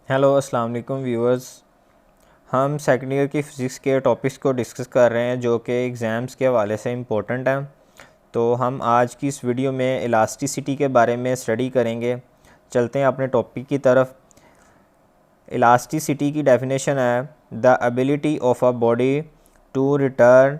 Hello अस्सलाम वालेकुम viewers. हम सेकंड ईयर की फ़िज़िक्स के टॉपिक्स को डिस्कस कर रहे हैं जो कि एग्ज़ाम्स के हवाले से इम्पोर्टेंट हैं। तो हम आज की इस वीडियो में इलास्टिसिटी के बारे में स्टडी करेंगे। चलते हैं अपने टॉपिक की तरफ। इलास्टिसिटी की डेफिनेशन है the ability of a body to return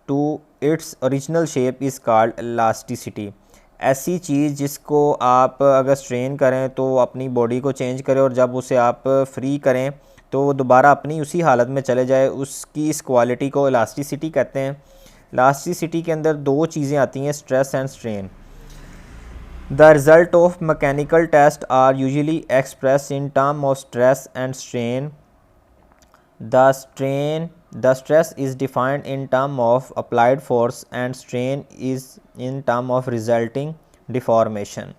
to its original shape is called elasticity. ऐसी चीज़ जिसको आप अगर स्ट्रेन करें तो अपनी बॉडी को चेंज करे और जब उसे आप फ्री करें तो वो दोबारा अपनी उसी हालत में चले जाए, उसकी इस क्वालिटी को इलास्टिसिटी कहते हैं। इलास्टिसिटी के अंदर दो चीज़ें आती हैं, stress and strain. The result of mechanical test are usually express in term of stress and strain. The stress is defined in term of applied force and strain is in term of resulting deformation.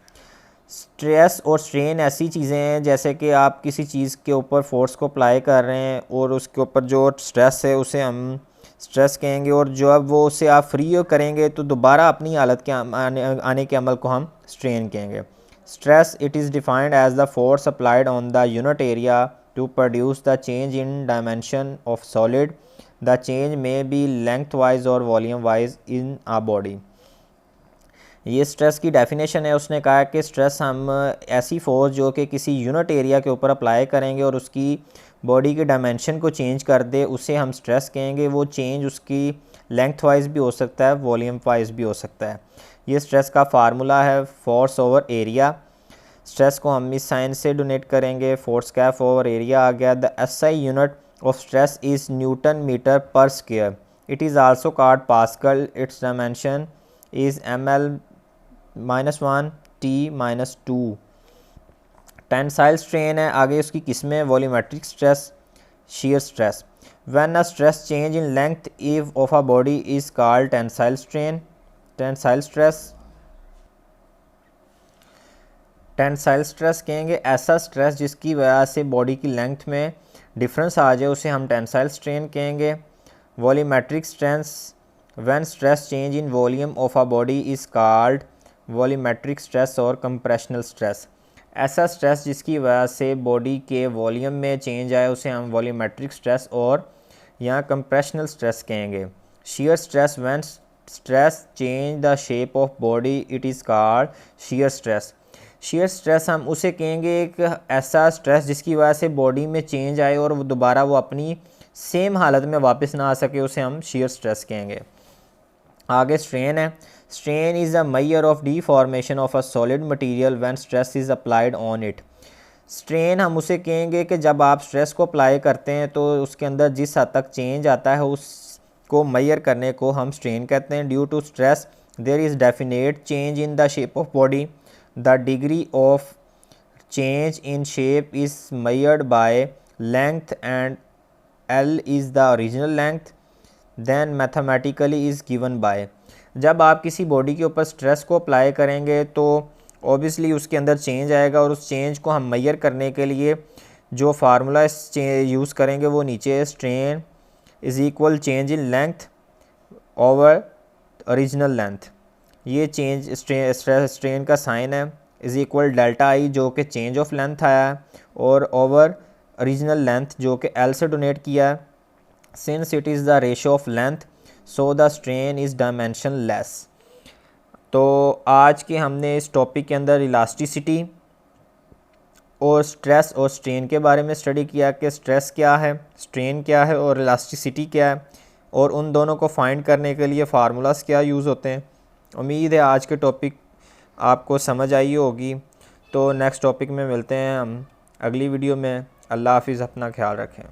Stress और strain ऐसी चीज़ें हैं जैसे कि आप किसी चीज़ के ऊपर फोर्स को अप्लाई कर रहे हैं और उसके ऊपर जो स्ट्रेस है उसे हम स्ट्रेस कहेंगे, और जब वो उसे आप फ्री करेंगे तो दोबारा अपनी हालत के आने के अमल को हम स्ट्रेन कहेंगे। Stress it is defined as the force applied on the unit area to produce the change in dimension of solid. The change may be lengthwise or volume wise in a body. ये stress की definition है। उसने कहा कि stress हम ऐसी force जो कि किसी यूनिट एरिया के ऊपर अप्लाई करेंगे और उसकी बॉडी के डायमेंशन को चेंज कर दे, उसे हम स्ट्रेस कहेंगे। वो चेंज उसकी लेंथ वाइज भी हो सकता है, वॉल्यूम वाइज भी हो सकता है। ये स्ट्रेस का फार्मूला है फोर्स ओवर एरिया। स्ट्रेस को हम इस साइन से डोनेट करेंगे, फोर्स कैफ ओवर एरिया आ गया। The SI unit of stress is newton metre per square. It is also called pascal. Its dimension is ml-1 t-2। Tensile strain है। आगे उसकी किस्में volumetric stress, shear stress. When a stress change in length of a body is called tensile strain, tensile stress. Tensile stress कहेंगे ऐसा stress जिसकी वजह से body की लेंथ में डिफरेंस आ जाए, उसे हम टेंसाइल स्ट्रेन कहेंगे। Volumetric stress, when stress change in volume of a body is called volumetric stress और कंप्रेशनल स्ट्रेस। ऐसा स्ट्रेस जिसकी वजह से बॉडी के वॉल्यूम में चेंज आए उसे हम वॉल्यूमेट्रिक स्ट्रेस और या कंप्रेशनल स्ट्रेस कहेंगे। shear stress, when stress change the shape of body it is called shear stress. shear stress हम उसे कहेंगे एक ऐसा स्ट्रेस जिसकी वजह से बॉडी में चेंज आए और दोबारा वो अपनी सेम हालत में वापस ना आ सके, उसे हम shear स्ट्रेस कहेंगे। आगे स्ट्रेन है। Strain is a measure of deformation of a solid material when stress is applied on it. Strain हम उसे कहेंगे कि जब आप स्ट्रेस को अप्लाई करते हैं तो उसके अंदर जिस हद तक चेंज आता है उसको मेजर करने को हम स्ट्रेन कहते हैं। Due to stress there is definite change in the shape of body. The degree of change in shape is measured by length and L is the original length, then mathematically is given by। जब आप किसी body के ऊपर stress को apply करेंगे तो obviously उसके अंदर चेंज आएगा और उस चेंज को हम मेजर करने के लिए जो फार्मूला यूज़ करेंगे वो नीचे है। Strain is equal change in length over original length. ये चेंज स्ट्रेन का साइन है, इज़ इक्वल डेल्टा आई जो कि चेंज ऑफ लेंथ आया है और ओवर ओरिजिनल लेंथ जो कि एल से डोनेट किया है। Since it is the ratio of length so the strain is dimension less. तो आज के हमने इस टॉपिक के अंदर इलास्टिसिटी और स्ट्रेस और स्ट्रेन के बारे में स्टडी किया कि स्ट्रेस क्या है, स्ट्रेन क्या है और इलास्टिसिटी क्या है, और उन दोनों को फाइंड करने के लिए फार्मूलाज क्या यूज़ होते हैं। उम्मीद है आज के टॉपिक आपको समझ आई होगी। तो नेक्स्ट टॉपिक में मिलते हैं हम अगली वीडियो में। अल्लाह हाफिज़, अपना ख्याल रखें।